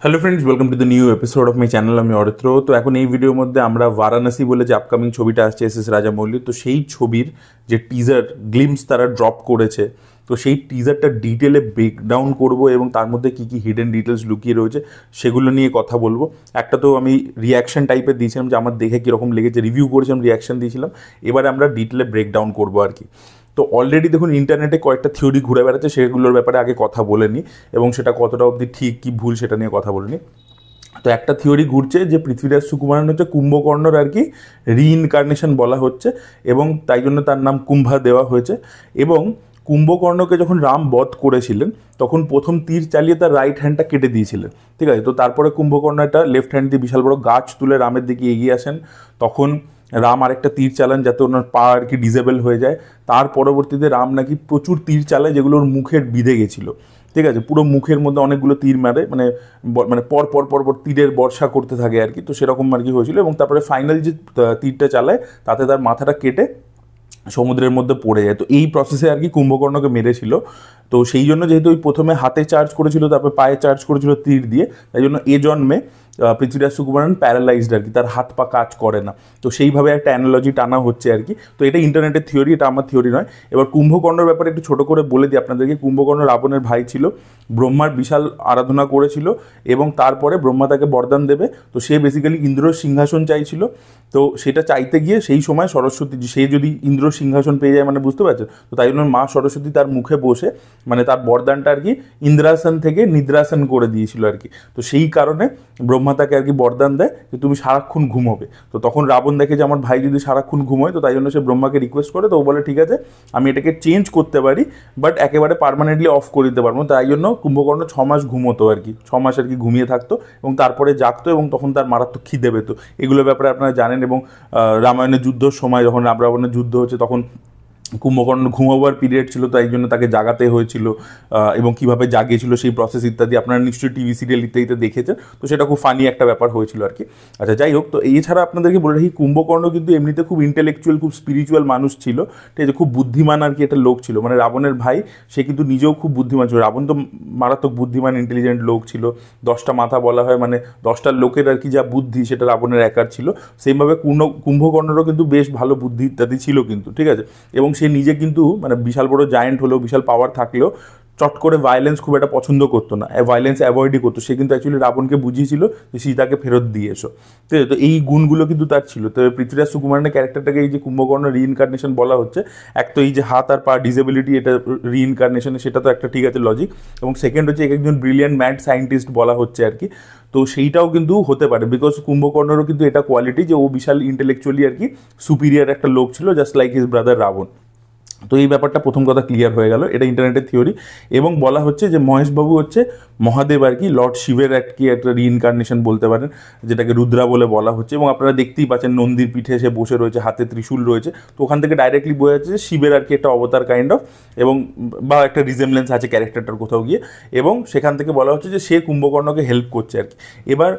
Hello friends, welcome to the new episode of my channel. আমি অরিত্র। তো এখন এই ভিডিওর মধ্যে আমরা বারাণসী বলে যে আপকামিং ছবিটা আসছে এস রাজামৌলি, তো সেই ছবির যে টিজার গ্লিমস তারা ড্রপ করেছে, তো সেই টিজারটা ডিটেলে ব্রেকডাউন করব এবং তার মধ্যে কী কী হিডেন ডিটেলস লুকিয়ে রয়েছে সেগুলো নিয়ে কথা বলবো। একটা তো আমি রিয়াকশন টাইপের দিয়েছিলাম যে আমার দেখে কীরকম লেগেছে, রিভিউ করেছিলাম, রিয়াকশন দিয়েছিলাম। এবারে আমরা ডিটেলে ব্রেকডাউন করবো আর কি। তো অলরেডি দেখুন ইন্টারনেটে কয়েকটা থিওরি ঘুরে বেড়াচ্ছে, সেগুলোর ব্যাপারে আগে কথা বলে নিই এবং সেটা কতটা অবধি ঠিক কি ভুল সেটা নিয়ে কথা বলে নিই। তো একটা থিওরি ঘুরছে যে পৃথ্বীরাজ সুকুমারন হচ্ছে কুম্ভকর্ণর আর কি রিইনকার্নেশন বলা হচ্ছে এবং তাই জন্য তার নাম কুম্ভা দেওয়া হয়েছে। এবং কুম্ভকর্ণকে যখন রাম বধ করেছিলেন তখন প্রথম তীর চালিয়ে তার রাইট হ্যান্ডটা কেটে দিয়েছিলেন, ঠিক আছে। তো তারপরে কুম্ভকর্ণ একটা লেফট হ্যান্ড দিয়ে বিশাল বড় গাছ তুলে রামের দিকে এগিয়ে আসেন, তখন রাম আরেকটা তীর চালান যাতে ওনার পা আর কি ডিজেবল হয়ে যায়। তার পরবর্তীতে রাম নাকি প্রচুর তীর চালায় যেগুলো ওর মুখের বিঁধে গেছিলো, ঠিক আছে। পুরো মুখের মধ্যে অনেকগুলো তীর মারে, মানে মানে পর পর পর পর তীরের বর্ষা করতে থাকে আর কি। তো সেরকম আর কি হয়েছিল এবং তারপরে ফাইনাল যে তীরটা চালায় তাতে তার মাথাটা কেটে সমুদ্রের মধ্যে পড়ে যায়। তো এই প্রসেসে আর কি কুম্ভকর্ণকে মেরেছিল। তো সেই জন্য যেহেতু ওই প্রথমে হাতে চার্জ করেছিল, তারপরে পায়ে চার্জ করেছিল তীর দিয়ে, তাই জন্য এ জন্মে পৃথ্বীরাজ সুকুমারন প্যারালাইজড আর কি, তার হাত পা কাজ করে না। তো সেইভাবে একটা অ্যানালজি টানা হচ্ছে আর কি। তো এটা ইন্টারনেটের থিওরি, এটা আমার থিওরি নয়। এবার কুম্ভকর্ণর ব্যাপারে একটু ছোটো করে বলে দিই আপনাদেরকে। কুম্ভকর্ণ রাবণের ভাই ছিল, ব্রহ্মার বিশাল আরাধনা করেছিল এবং তারপরে ব্রহ্মা তাকে বরদান দেবে। তো সে বেসিক্যালি ইন্দ্রর সিংহাসন চাইছিল। তো সেটা চাইতে গিয়ে সেই সময় সরস্বতী, সে যদি ইন্দ্রর সিংহাসন পেয়ে যায় মানে বুঝতে পারছেন, তো তাই জন্য মা সরস্বতী তার মুখে বসে মানে তার বরদানটা আর কি ইন্দ্রাসন থেকে নিদ্রাসন করে দিয়েছিল আর কি। তো সেই কারণে ব্রহ্মা তাকে আর কি বরদান দেয় যে তুমি সারাক্ষণ ঘুমোবে। তো তখন রাবণ দেখে যে আমার ভাই যদি সারাক্ষণ ঘুমোয়, তো তাই জন্য সে ব্রহ্মাকে রিকোয়েস্ট করে। তো ও বলে ঠিক আছে আমি এটাকে চেঞ্জ করতে পারি, বাট একেবারে পার্মানেন্টলি অফ করে দিতে পারবো। তাই জন্য কুম্ভকর্ণ 6 মাস ঘুমোতো আর কি, 6 মাস আর কি ঘুমিয়ে থাকতো এবং তারপরে জাগতো এবং তখন তার মারাত্মক খিদে পেতো। এগুলোর ব্যাপারে আপনারা জানেন। এবং রামায়ণের যুদ্ধর সময় যখন রাম রাবণের যুদ্ধ হচ্ছে তখন কুম্ভকর্ণ ঘুমাবার পিরিয়ড ছিল, তাই জন্য তাকে জাগাতে হয়েছিল এবং কীভাবে জাগিয়েছিল সেই প্রসেস ইত্যাদি আপনারা নিশ্চয়ই টিভি সিরিয়াল ইত্যাদিতে দেখেছেন। তো সেটা খুব ফানি একটা ব্যাপার হয়েছিল আর কি। আচ্ছা যাই হোক, তো এছাড়া আপনাদেরকে বলে রাখি কুম্ভকর্ণ কিন্তু এমনিতে খুব ইন্টেলেকচুয়াল, খুব স্পিরিচুয়াল মানুষ ছিল, ঠিক আছে। খুব বুদ্ধিমান আর কি একটা লোক ছিল, মানে রাবণের ভাই, সে কিন্তু নিজেও খুব বুদ্ধিমান ছিল। রাবণ তো মারাত্মক বুদ্ধিমান ইন্টেলিজেন্ট লোক ছিল, 10টা মাথা বলা হয়, মানে 10টা লোকের আর কি যা বুদ্ধি সেটা রাবণের একার ছিল। সেইভাবে কুম্ভকর্ণরও কিন্তু বেশ ভালো বুদ্ধি ইত্যাদি ছিল কিন্তু, ঠিক আছে। এবং সে নিজে কিন্তু মানে বিশাল বড় জায়েন্ট হলেও, বিশাল পাওয়ার থাকলেও চট করে ভায়োলেন্স খুব একটা পছন্দ করতো না, ভায়োলেন্স অ্যাভয়েডই করতো। সে কিন্তু অ্যাকচুয়ালি রাবণকে বুঝিয়েছিল যে সীতাকে ফেরত দিয়ে এসো, ঠিক আছে। তো এই গুণগুলো কিন্তু তার ছিল। তো পৃথ্বীরাজ সুকুমারনের ক্যারেক্টারটাকে এই যে কুম্ভকর্ণ রিইনকার্নেশন বলা হচ্ছে, এক তো এই যে হাত আর পা ডিসেবিলিটি, এটা রিইনকার্নেশনে, সেটা তো একটা ঠিক আছে লজিক। এবং সেকেন্ড হচ্ছে একজন ব্রিলিয়ান্ট ম্যাড সায়েন্টিস্ট বলা হচ্ছে আর কি। তো সেইটাও কিন্তু হতে পারে, বিকজ কুম্ভকর্ণরও কিন্তু এটা কোয়ালিটি যে ও বিশাল ইন্টেলেকচুয়ালি আর কি সুপিরিয়ার একটা লোক ছিল, just like his brother Ravan. তো এই ব্যাপারটা প্রথম কথা ক্লিয়ার হয়ে গেল, এটা ইন্টারনেটের থিওরি। এবং বলা হচ্ছে যে মহেশবাবু হচ্ছে মহাদেব আর কি, লর্ড শিবের আর কি একটা রিইনকার্নেশন বলতে পারেন, যেটাকে রুদ্রা বলে বলা হচ্ছে। এবং আপনারা দেখতেই পাচ্ছেন নন্দীর পিঠে সে বসে রয়েছে, হাতে ত্রিশূল রয়েছে। তো ওখান থেকে ডাইরেক্টলি বোঝা যাচ্ছে যে শিবের আর কি একটা অবতার কাইন্ড অফ, এবং বা একটা রিজেমলেন্স আছে ক্যারেক্টারটার কোথাও গিয়ে। এবং সেখান থেকে বলা হচ্ছে যে সে কুম্ভকর্ণকে হেল্প করছে আর কি। এবার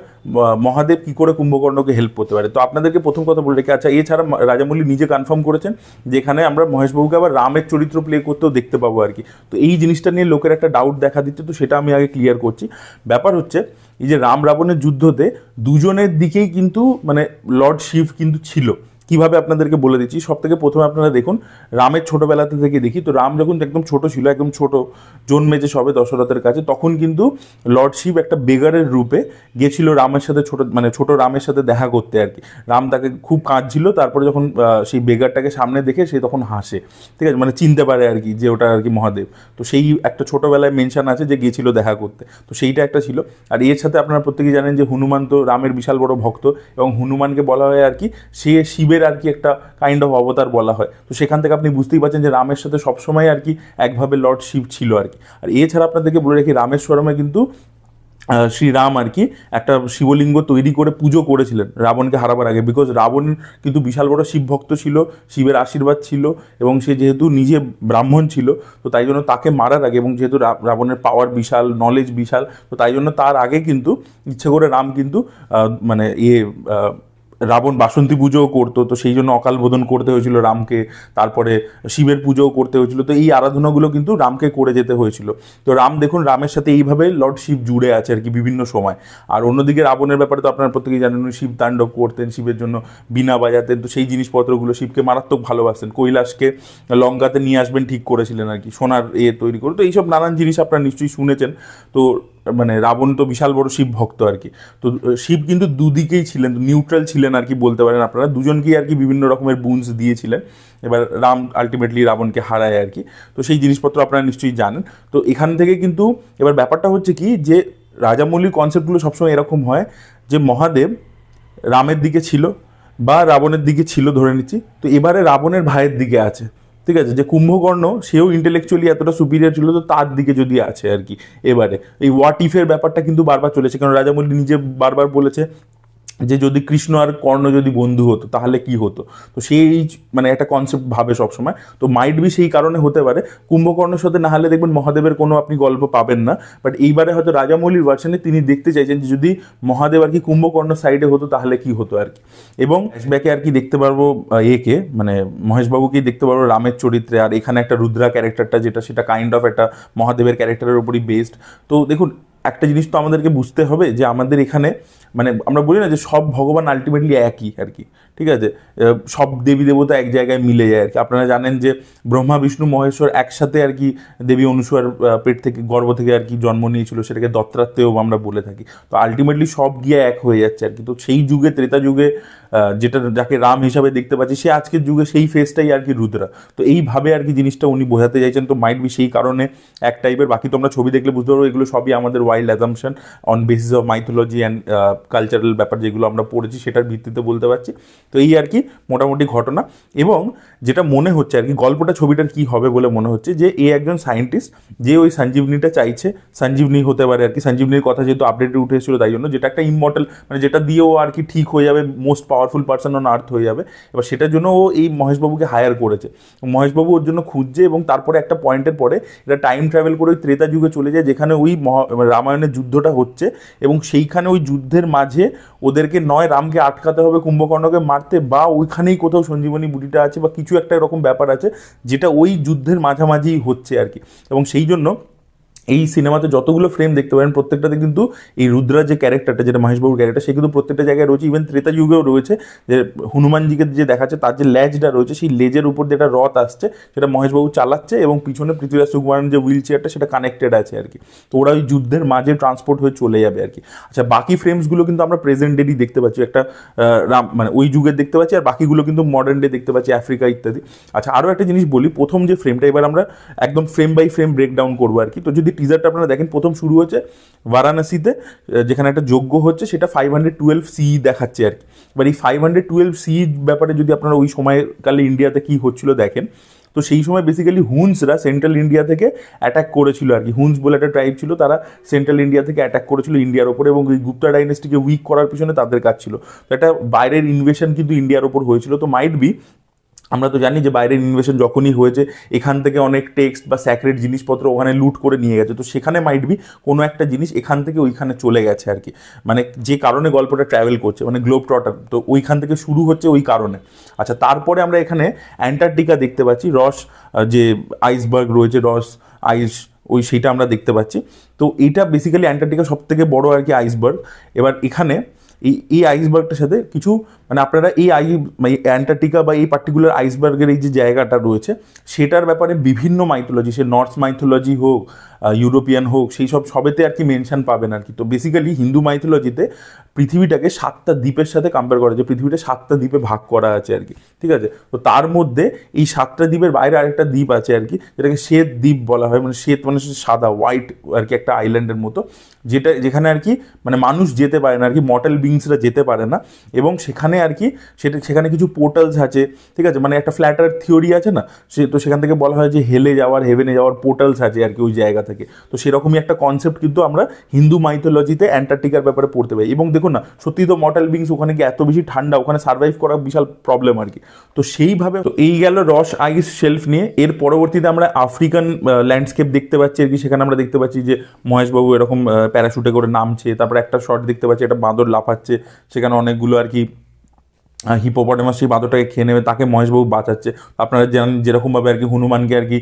মহাদেব কী করে কুম্ভকর্ণকে হেল্প করতে পারে, তো আপনাদেরকে প্রথম কথা বলে রেখে, আচ্ছা এছাড়া রাজামৌলি নিজে কনফার্ম করেছেন যেখানে আমরা মহেশবাবুকে আবার রামের চরিত্র প্লে করতেও দেখতে পাবো আর কি। তো এই জিনিসটা নিয়ে লোকের একটা ডাউট দেখা দিচ্ছে, তো সেটা আমি আগে ক্লিয়ার করছি। ব্যাপার হচ্ছে এই যে রাম রাবণের যুদ্ধতে দুজনের দিকেই কিন্তু মানে লর্ড শিব কিন্তু ছিল। কীভাবে আপনাদেরকে বলে দিচ্ছি। সব থেকে প্রথমে আপনারা দেখুন রামের ছোটোবেলাতে থেকে দেখি, তো রাম যখন একদম ছোট ছিল, একদম ছোট জন্মেছে সবে দশরথের কাছে, তখন কিন্তু লর্ড শিব একটা বেগারের রূপে গেছিল রামের সাথে, ছোট রামের সাথে দেখা করতে আর কি। রাম তাকে খুব কাঁদছিল, তারপরে যখন সেই বেগারটাকে সামনে দেখে সে তখন হাসে, ঠিক আছে, মানে চিনতে পারে আর কি যে ওটা আর কি মহাদেব। তো সেই একটা ছোটোবেলায় মেনশন আছে যে গিয়েছিল দেখা করতে, তো সেইটা একটা ছিল। আর এর সাথে আপনারা প্রত্যেকেই জানেন যে হনুমান তো রামের বিশাল বড় ভক্ত, এবং হনুমানকে বলা হয় আর কি সে শিবের আর কি একটা কাইন্ড অফ অবতার বলা হয়। তো সেখান থেকে আপনি বুঝতেই পারছেন যে রামের সাথে সবসময় আর কি একভাবে লর্ড শিব ছিল আর কি। আর এছাড়া আপনাদেরকে বলে রাখি রামেশ্বরমে কিন্তু শ্রীরাম আর কি একটা শিবলিঙ্গ তৈরি করে পুজো করেছিলেন রাবণকে হারাবার আগে, বিকজ রাবণ কিন্তু বিশাল বড় শিব ভক্ত ছিল, শিবের আশীর্বাদ ছিল, এবং সে যেহেতু নিজে ব্রাহ্মণ ছিল, তো তাই জন্য তাকে মারার আগে, এবং যেহেতু রাবণের পাওয়ার বিশাল, নলেজ বিশাল, তো তাই জন্য তার আগে কিন্তু ইচ্ছে করে রাম কিন্তু মানে রাবণ বাসন্তী পুজোও করতো, তো সেই জন্য অকাল বোধন করতে হয়েছিল রামকে। তারপরে শিবের পুজোও করতে হয়েছিল, তো এই আরাধনাগুলো কিন্তু রামকে করে যেতে হয়েছিল। তো রাম দেখুন রামের সাথে এইভাবে লর্ড শিব জুড়ে আছে আর কি বিভিন্ন সময়। আর অন্যদিকে রাবণের ব্যাপারে তো আপনারা প্রত্যেকেই জানেন, শিব তাণ্ডব করতেন, শিবের জন্য বীণা বাজাতেন, তো সেই জিনিসপত্রগুলো শিবকে মারাত্মক ভালোবাসতেন। কৈলাসকে লঙ্কাতে নিয়ে আসবেন ঠিক করেছিলেন আর কি, সোনার তৈরি করে। তো এইসব নানান জিনিস আপনারা নিশ্চয়ই শুনেছেন। তো মানে রাবণ তো বিশাল বড় শিব ভক্ত আর কি। তো শিব কিন্তু দুদিকেই ছিলেন, নিউট্রাল ছিলেন আর কি বলতে পারেন আপনারা, দুজনকেই আর কি বিভিন্ন রকমের বুনস দিয়েছিলেন। এবার রাম আলটিমেটলি রাবণকে হারায় আর কি। তো সেই জিনিসপত্র আপনারা নিশ্চয়ই জানেন। তো এখান থেকে কিন্তু এবার ব্যাপারটা হচ্ছে কি, যে রাজামৌলির কনসেপ্টগুলো সবসময় এরকম হয় যে মহাদেব রামের দিকে ছিল বা রাবণের দিকে ছিল ধরে নিচ্ছি, তো এবারে রাবণের ভাইয়ের দিকে আছে, ঠিক আছে, যে কুম্ভকর্ণ সেও ইন্টেলেকচুয়ালি এতটা সুপিরিয়র ছিল, তো তার দিকে যদি আছে আর কি। এবারে এই হোয়াট ইফের ব্যাপারটা কিন্তু বারবার চলেছে, কারণ রাজামৌলি নিজে বারবার বলেছে যে যদি কৃষ্ণ আর কর্ণ যদি বন্ধু হতো তাহলে কি হতো। তো সেই মানে একটা কনসেপ্ট ভাবে সবসময়, তো মাইট বি সেই কারণে হতে পারে কুম্ভকর্ণের সাথে না হলে দেখবেন মহাদেবের কোনো আপনি গল্প পাবেন না। বাট এইবারে হয়তো রাজামৌলির ভার্সনে তিনি দেখতে চাইছেন যে যদি মহাদেব আর কি কুম্ভকর্ণ সাইডে হতো তাহলে কি হতো আর কি। এবং ফ্ল্যাশব্যাকে আর কি দেখতে পারবো একে মানে মহেশবাবুকেই দেখতে পারবো রামের চরিত্রে। আর এখানে একটা রুদ্রা ক্যারেক্টারটা যেটা, সেটা কাইন্ড অফ একটা মহাদেবের ক্যারেক্টারের উপরই বেসড। তো দেখুন একটা জিনিস তো আমাদেরকে বুঝতে হবে যে আমাদের এখানে মানে আমরা বলি না যে সব ভগবান আলটিমেটলি একই আর কি, ঠিক আছে, সব দেবী দেবতা এক জায়গায় মিলে যায় আর কি। আপনারা জানেন যে ব্রহ্মা বিষ্ণু মহেশ্বর একসাথে আর কি দেবী অনুসূয়ার পেট থেকে গর্ভ থেকে আর কি জন্ম নিয়েছিল, সেটাকে দত্তাত্রেয় আমরা বলে থাকি। তো আলটিমেটলি সব গিয়ে এক হয়ে যাচ্ছে আর কি। তো সেই যুগে ত্রেতা যুগে যেটা যাকে রাম হিসাবে দেখতে পাচ্ছি, সে আজকের যুগে সেই ফেসটাই আর কি রুদ্রা। তো এইভাবে আর কি জিনিসটা উনি বোঝাতে চাইছেন। তো মাইট বি সেই কারণে এক টাইপের, বাকি তোমরা ছবি দেখলে বুঝতে পারবো এগুলো সবই আমাদের wild assumption on basis of mythology and cultural ব্যাপার যেগুলো আমরা পড়েছি সেটার ভিত্তিতে বলতে পারছি। তো এই আর কি মোটামুটি ঘটনা। এবং যেটা মনে হচ্ছে আর কি গল্পটা ছবিটার কি হবে বলে মনে হচ্ছে যে এ একজন সায়েন্টিস্ট যে ওই সঞ্জীবনীটা চাইছে, সঞ্জীবনী হতে পারে আর কি, সঞ্জীবনীর কথা যেহেতু আপডেটে উঠে এসেছিল তাই জন্য, যেটা একটা ইমমর্টাল মানে যেটা দিয়েও আর কি ঠিক হয়ে যাবে, most powerful person on earth হয়ে যাবে। এবার সেটার জন্য ও এই মহেশবাবুকে হায়ার করেছে, মহেশবাবু ওর জন্য খুঁজছে। এবং তারপরে একটা পয়েন্টের পরে এটা টাইম ট্রাভেল করে ওই ত্রেতা যুগে চলে যায়, যেখানে ওই রামায়ণের যুদ্ধটা হচ্ছে। এবং সেইখানে ওই যুদ্ধের মাঝে ওদেরকে নয় রামকে আটকাতে হবে কুম্ভকর্ণকে মারতে, বা ওইখানেই কোথাও সঞ্জীবনী বুটিটা আছে বা কিছু একটা এরকম ব্যাপার আছে যেটা ওই যুদ্ধের মাঝামাঝি হচ্ছে আর কি। এবং সেই জন্য এই সিনেমাতে যতগুলো ফ্রেম দেখতে পারেন প্রত্যেকটাতে কিন্তু এই রুদ্রা যে ক্যারেক্টারটা, যেটা মহেশবাবুর ক্যারেক্টার, সে কিন্তু প্রত্যেকটা জায়গায় রয়েছে। ইভেন ত্রেতা যুগেও রয়েছে, যে হনুমানজিকে যে দেখাচ্ছে তার যে লেজটা রয়েছে, সেই লেজের উপর যেটা রথ আসছে সেটা মহেশবাবু চালাচ্ছে, এবং পিছনে পৃথ্বীরাজ সুকুমারের যে হুইল চেয়ারটা সেটা কানেক্টেড আছে আর কি। তো ওরা ওই যুদ্ধের মাঝে ট্রান্সপোর্ট হয়ে চলে যাবে আর কি। আচ্ছা, বাকি ফ্রেমসগুলো কিন্তু আমরা প্রেজেন্ট ডেরই দেখতে পাচ্ছি, একটা রাম মানে ওই যুগের দেখতে পাচ্ছি, আর বাকিগুলো কিন্তু মডার্ন ডে দেখতে পাচ্ছি, আফ্রিকা ইত্যাদি। আচ্ছা, আরও একটা জিনিস বলি, প্রথম যে ফ্রেমটা এবার আমরা একদম ফ্রেম বাই ফ্রেম ব্রেকডাউন করবো আর কি। তো যদি টিজারটা আপনারা দেখেন, প্রথম শুরু হচ্ছে বারাণসীতে, যেখানে একটা যজ্ঞ হচ্ছে, সেটা 512 সি দেখাচ্ছে আর কি। এবার এই 512 সি ব্যাপারে যদি আপনারা ওই সময়কালে ইন্ডিয়াতে কি হচ্ছিল দেখেন, তো সেই সময় বেসিক্যালি হুন্সরা সেন্ট্রাল ইন্ডিয়া থেকে অ্যাটাক করেছিল আর কি। হুন্স বলে একটা ট্রাইব ছিল, তারা সেন্ট্রাল ইন্ডিয়া থেকে অ্যাটাক করেছিল ইন্ডিয়ার ওপরে, এবং এই গুপ্তা ডাইনেস্টিকে উইক করার পিছনে তাদের কাজ ছিল। তো একটা বাইরের ইনভেশন কিন্তু ইন্ডিয়ার ওপর হয়েছিল। তো মাইট বি আমরা তো জানি যে বাইরের ইনভেশন যখনই হয়েছে এখান থেকে অনেক টেক্সট বা স্যাক্রেড জিনিসপত্র ওখানে লুট করে নিয়ে গেছে। তো সেখানে মাইট বি কোনো একটা জিনিস এখান থেকে ওইখানে চলে গেছে আর কি, মানে যে কারণে গল্পটা ট্রাভেল করছে, মানে গ্লোব ট্রটার, তো ওইখান থেকে শুরু হচ্ছে ওই কারণে। আচ্ছা, তারপরে আমরা এখানে অ্যান্টার্কটিকা দেখতে পাচ্ছি, রস যে আইসবার্গ রয়েছে, রস আইস ওই সেইটা আমরা দেখতে পাচ্ছি। তো এইটা বেসিক্যালি অ্যান্টার্কটিকা সব থেকে বড় আর কি আইসবার্গ। এবার এখানে এই আইসবার্গটার সাথে কিছু মানে আপনারা এই অ্যান্টার্কটিকা বা এই পার্টিকুলার আইসবার্গের এই যে জায়গাটা রয়েছে সেটার ব্যাপারে বিভিন্ন মাইথোলজি, সে নর্থ মাইথোলজি হোক ইউরোপিয়ান হোক, সেই সব সবেতে আর কি মেনশন পাবেন আর কি। তো বেসিক্যালি হিন্দু মাইথোলজিতে পৃথিবীটাকে 7টা দ্বীপের সাথে কম্পেয়ার করা, যে পৃথিবীটা 7টা দ্বীপে ভাগ করা আছে আর কি, ঠিক আছে। তো তার মধ্যে এই 7টা দ্বীপের বাইরে আরেকটা দ্বীপ আছে আর কি, যেটাকে শ্বেত দ্বীপ বলা হয়, মানে শ্বেত মানে সাদা, হোয়াইট আর কি, একটা আইল্যান্ডের মতো, যেখানে আর কি মানে মানুষ যেতে পারে না আর কি, মর্টাল বিংসরা যেতে পারে না। এবং সেখানে আর কি সেখানে কিছু পোর্টালস আছে, ঠিক আছে, মানে একটা ফ্ল্যাট আর্থ থিওরি আছে না, তো সেখান থেকে বলা হয় যে হেলে যাওয়ার, হেভেনে যাওয়ার পোর্টালস আছে আর কি ওই জায়গা থেকে। তো সেরকমই একটা কনসেপ্ট কিন্তু আমরা হিন্দু মাইথোলজিতে অ্যান্টার্কটিকার ব্যাপারে পড়তে পারি। এবং দেখুন না, সত্যি তো মর্টাল বিংস ওখানে গিয়ে এত বেশি ঠান্ডা, ওখানে সার্ভাইভ করা বিশাল প্রবলেম আর কি। তো সেইভাবে তো এই গেল রস আইস শেলফ নিয়ে। এর পরবর্তীতে আমরা আফ্রিকান ল্যান্ডস্কেপ দেখতে পাচ্ছি আর কি। সেখানে আমরা দেখতে পাচ্ছি যে মহেশবাবু এরকম প্যারাশুটে করে নামছে, তারপরে একটা শট দেখতে পাচ্ছি একটা বাঁদর লাফাচ্ছে, সেখানে অনেকগুলো আর কি হিপোপটেমাস সেই বাঁদরটাকে খেয়ে নেবে, তাকে মহেশবাবু বাঁচাচ্ছে। আপনারা জানেন যেরকমভাবে আর কি হনুমানকে আর কি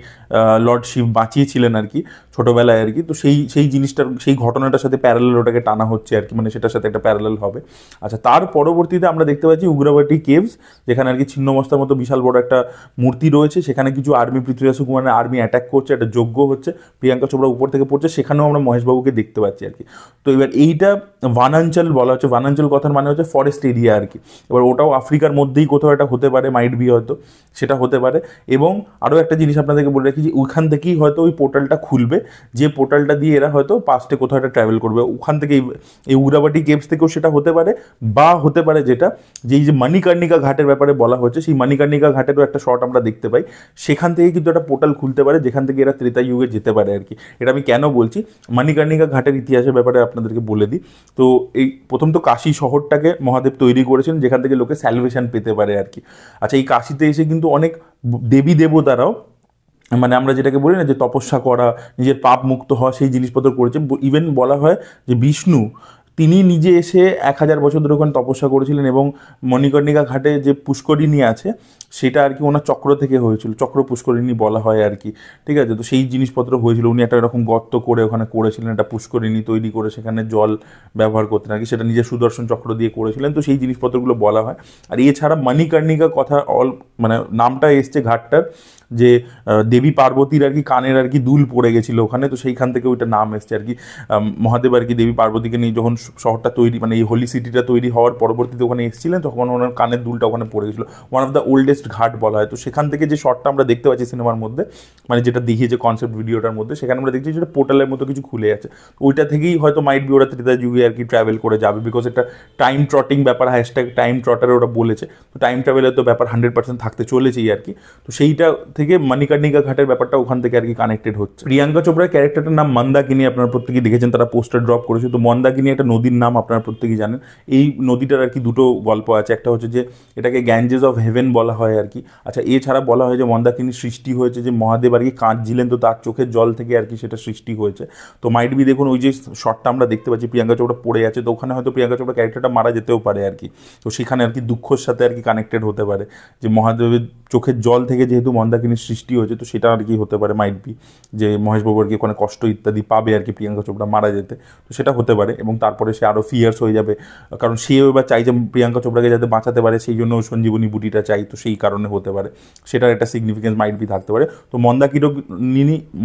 লর্ড শিব বাঁচিয়েছিলেন আর কি ছোটোবেলায় আর কি, তো সেই জিনিসটার সেই ঘটনাটার সাথে প্যারালাল ওটাকে টানা হচ্ছে আর কি, মানে সেটার সাথে একটা প্যারালাল হবে। আচ্ছা, তার পরবর্তীতে আমরা দেখতে পাচ্ছি উগ্রবাটি কেভস, যেখানে আর কি ছিন্নমস্তার মতো বিশাল বড় একটা মূর্তি রয়েছে, সেখানে কিছু আর্মি, পৃথ্বীরাজ সুকুমারের আর্মি অ্যাটাক করছে, একটা যজ্ঞ হচ্ছে, প্রিয়াঙ্কা চোপড়া উপর থেকে পড়ছে, সেখানেও আমরা মহেশবাবুকে দেখতে পাচ্ছি আর কি। তো এবার এইটা বনাঞ্চল বলা হচ্ছে, বনাঞ্চল কথার মানে হচ্ছে ফরেস্ট এরিয়া আর কি। এবার ওটাও আফ্রিকার মধ্যেই কোথাও একটা হতে পারে, মাইট বি, হয়তো সেটা হতে পারে। এবং আরও একটা জিনিস আপনাদেরকে বলে রাখি যে ওইখান থেকেই হয়তো ওই পোর্টালটা খুলবে, যে পোর্টালটা দিয়ে এরা হয়তো পাস্টে কোথাও একটা ট্রাভেল করবে, ওখান থেকে এই উগ্রাবাটি কেভস থেকেও সেটা হতে পারে। বা হতে পারে যেটা, যে এই যে মণিকর্ণিকা ঘাটের ব্যাপারে বলা হচ্ছে, সেই মণিকর্ণিকা ঘাটেরও একটা শট আমরা দেখতে পাই, সেখান থেকে কিন্তু একটা পোর্টাল খুলতে পারে, যেখান থেকে এরা ত্রেতা যুগে যেতে পারে আর কি। এটা আমি কেন বলছি, মণিকর্ণিকা ঘাটের ইতিহাসের ব্যাপারে আপনাদেরকে বলে দিই। তো এই প্রথম তো কাশী শহরটাকে মহাদেব তৈরি করেছেন, যেখান থেকে লোকে স্যালভেশন পেতে পারে আর কি। আচ্ছা, এই কাশীতে এসে কিন্তু অনেক দেবী দেবতারাও, মানে আমরা যেটাকে বলি না যে তপস্যা করা, নিজের পাপ মুক্ত হওয়া, সেই জিনিসপত্র করেছে। ইভেন বলা হয় যে বিষ্ণু তিনি নিজে এসে 1000 বছর ধরে ওখানে তপস্যা করেছিলেন, এবং মণিকর্ণিকা ঘাটে যে পুষ্করিণী আছে সেটা আর কি ওনার চক্র থেকে হয়েছিল, চক্র পুষ্করিণী বলা হয় আর কি, ঠিক আছে। তো সেই জিনিসপত্র হয়েছিল, উনি একটা এরকম গর্ত করে ওখানে করেছিলেন, একটা পুষ্করিণী তৈরি করে সেখানে জল ব্যবহার করতেন আর কি, সেটা নিজের সুদর্শন চক্র দিয়ে করেছিলেন। তো সেই জিনিসপত্রগুলো বলা হয়। আর এছাড়া মণিকর্ণিকা কথা মানে নামটা এসছে ঘাটটার, যে দেবী পার্বতীর আর কি কানের আর কি দুল পড়ে গেছিলো ওখানে, তো সেইখান থেকে ওইটা নাম এসছে আর কি। মহাদেব আর কি দেবী পার্বতীকে নিয়ে যখন শহরটা তৈরি, মানে এই হোলি সিটিটা তৈরি হওয়ার পরবর্তীতে ওখানে এসেছিলেন, তখন ওনার কানের দুলটা ওখানে পড়ে গেছিলো। ওয়ান অফ দ্য ওল্ডেস্ট ঘাট বলা হয়। তো সেখান থেকে যে শটটা আমরা দেখতে পাচ্ছি সিনেমার মধ্যে, মানে যেটা দেখিয়েছে কনসেপ্ট ভিডিওটার মধ্যে, সেখানে আমরা দেখছি যেটা পোর্টালের মতো কিছু খুলে আছে, ওইটা থেকেই হয়তো মাইট বি ওরা ত্রেতা যুগে আর কি ট্রাভেল করে যাবে, বিকজ একটা টাইম ট্রটিং ব্যাপার, হ্যাশট্যাগ টাইম ট্রটারে ওরা বলেছে। তো টাইম ট্রাভেলের তো ব্যাপার 100% থাকতে চলেছেই আর কি। তো সেইটা থেকে মণিকর্ণিকা ঘাটের ব্যাপারটা ওখান থেকে আর কি কানেক্টেড হচ্ছে। প্রিয়াঙ্কা চোপড়ার ক্যারেক্টারটার নাম মন্দাকিনী, আপনারা প্রত্যেকেই দেখেছেন, তারা পোস্টার ড্রপ করেছে। তো মন্দাকিনী একটা নদীর নাম, আপনারা প্রত্যেকেই জানেন। এই নদীটার আর কি দুটো গল্প আছে, একটা হচ্ছে যে এটাকে গ্যাঞ্জেস অফ হেভেন বলা হয় আর কি। আচ্ছা, এছাড়া বলা হয় যে মন্দাকিনীর সৃষ্টি হয়েছে যে মহাদেব আর কি কাঁদছিলেন, তো তার চোখের জল থেকে আর কি সেটা সৃষ্টি হয়েছে। তো মাইট বি দেখুন ওই যে শটটা আমরা দেখতে পাচ্ছি প্রিয়াঙ্কা চোপড়া পড়ে আছে, তো ওখানে হয়তো প্রিয়াঙ্কা চোপড়া ক্যারেক্টারটা মারা যেতেও পারে আর কি। তো সেখানে আর কি দুঃখের সাথে আর কি কানেক্টেড হতে পারে, যে মহাদেবের চোখের জল থেকে যেহেতু মন্দাকিনীর সৃষ্টি হয়েছে, তো সেটা আর কি হতে পারে মাইট বি, যে মহেশবাবু আর কি ওখানে কষ্ট ইত্যাদি পাবে আর কি প্রিয়াঙ্কা চোপড়া মারা যেতে, তো সেটা হতে পারে। এবং তারপরে সে আরও ফিয়ার্স হয়ে যাবে, কারণ সেও এবার চাই যে প্রিয়াঙ্কা চোপড়াকে যাতে বাঁচাতে পারে, সেই জন্য সঞ্জীবনী বুটিটা চাই, তো সেই কারণে হতে পারে, সেটার একটা সিগনিফিকেন্স মাইট বি থাকতে পারে। তো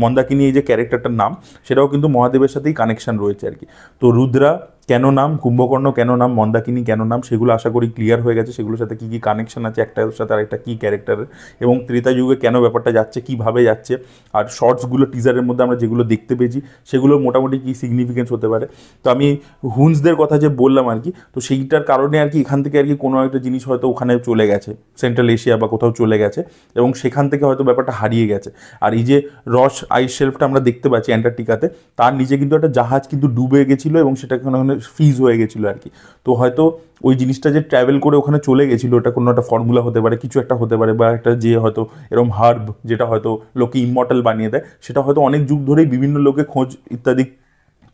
মন্দাকিনী এই যে ক্যারেক্টারটার নাম, সেটাও কিন্তু মহাদেবের সাথেই কানেকশন রয়েছে আর কি। তো রুদ্রা কেন নাম, কুম্ভকর্ণ কেন নাম, মন্দাকিনী কেন নাম, সেগুলো আশা করি ক্লিয়ার হয়ে গেছে, সেগুলোর সাথে কী কী কানেকশন আছে একটার সাথে আরেকটা কী ক্যারেক্টারের, এবং ত্রেতা যুগে কেন ব্যাপারটা যাচ্ছে, কীভাবে যাচ্ছে, আর শর্টসগুলো টিজারের মধ্যে আমরা যেগুলো দেখতে পেয়েছি সেগুলো মোটামুটি কী সিগনিফিকেন্স হতে পারে। তো আমি হুন্সদের কথা যে বললাম আর কি, তো সেইটার কারণে আর কি এখান থেকে আর কি কোনো একটা জিনিস হয়তো ওখানে চলে গেছে, সেন্ট্রাল এশিয়া বা কোথাও চলে গেছে, এবং সেখান থেকে হয়তো ব্যাপারটা হারিয়ে গেছে। আর এই যে রস আইস শেলফটা আমরা দেখতে পাচ্ছি অ্যান্টার্কটিকাতে, তার নিচে কিন্তু একটা জাহাজ কিন্তু ডুবে গেছিলো, এবং সেটা ওখানে ফ্রিজ হয়ে গেছিলো আর কি। তো হয়তো ওই জিনিসটা যে ট্রাভেল করে ওখানে চলে গেছিলো, ওটা কোনো একটা ফর্মুলা হতে পারে, কিছু একটা হতে পারে, বা একটা যে হয়তো এরকম হার্ব যেটা হয়তো লোকে ইমমর্টাল বানিয়ে দেয়, সেটা হয়তো অনেক যুগ ধরেই বিভিন্ন লোকে খোঁজ ইত্যাদি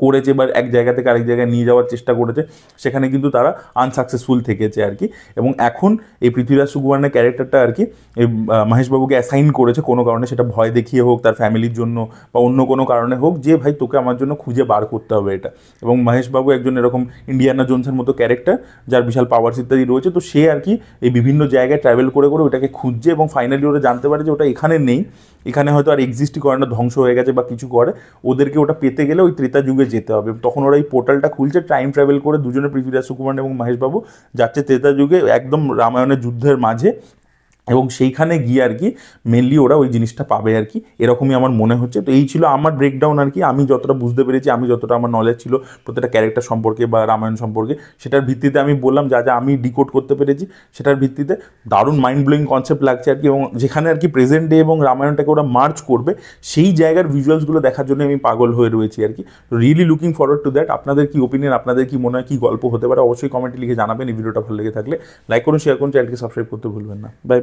করেছে, বা এক জায়গা থেকে আরেক জায়গায় নিয়ে যাওয়ার চেষ্টা করেছে, সেখানে কিন্তু তারা আনসাকসেসফুল থেকেছে আর কি। এবং এখন এই পৃথ্বীরাজ সুকুমারের ক্যারেক্টারটা আর কি এই মহেশবাবুকে অ্যাসাইন করেছে কোনো কারণে, সেটা ভয় দেখিয়ে হোক, তার ফ্যামিলির জন্য, বা অন্য কোনো কারণে হোক, যে ভাই তোকে আমার জন্য খুঁজে বার করতে হবে এটা। এবং মহেশবাবু একজন এরকম ইন্ডিয়ানা জোনসের মতো ক্যারেক্টার, যার বিশাল পাওয়ার্স ইত্যাদি রয়েছে, তো সে আর কি এই বিভিন্ন জায়গায় ট্রাভেল করে করে ওটাকে খুঁজছে, এবং ফাইনালি ওরা জানতে পারে যে ওটা এখানে নেই, এখানে হয়তো আর এক্সিস্টই করে না, ধ্বংস হয়ে গেছে বা কিছু করে, ওদেরকে ওটা পেতে গেলে ওই ত্রেতা যুগে যেতে হবে। তখন ওরা এই পোর্টালটা খুলছে, টাইম ট্রাভেল করে দুজনে, পৃথ্বীরাজ সুকুমার এবং মহেশবাবু যাচ্ছে ত্রেতা যুগে, একদম রামায়ণের যুদ্ধের মাঝে, এবং সেইখানে গিয়ে আর কি মেনলি ওরা ওই জিনিসটা পাবে আর কি, এরকমই আমার মনে হচ্ছে। তো এই ছিল আমার ব্রেকডাউন আর কি, আমি যতটা বুঝতে পেরেছি, আমি যতটা আমার নলেজ ছিল প্রত্যেকটা ক্যারেক্টার সম্পর্কে বা রামায়ণ সম্পর্কে, সেটার ভিত্তিতে আমি বললাম যা যা আমি ডিকোড করতে পেরেছি, সেটার ভিত্তিতে দারুণ মাইন্ড ব্লোয়িং কনসেপ্ট লাগছে আর কি। এবং যেখানে আর কি প্রেজেন্ট ডে এবং রামায়ণটাকে ওরা মার্চ করবে, সেই জায়গার ভিজুয়ালসগুলো দেখার জন্য আমি পাগল হয়ে রয়েছি আর কি। Really looking forward to that. আপনাদের কি ওপিনিয়ন, আপনাদের কি মনে হয়, কি গল্প হতে পারে, অবশ্যই কমেন্টে লিখে জানাবেন। এই ভিডিওটা ভালো লেগে থাকলে লাইক করুন, শেয়ার করুন, চ্যানেলকে সাবস্ক্রাইব করতে ভুলবেন না। বাই।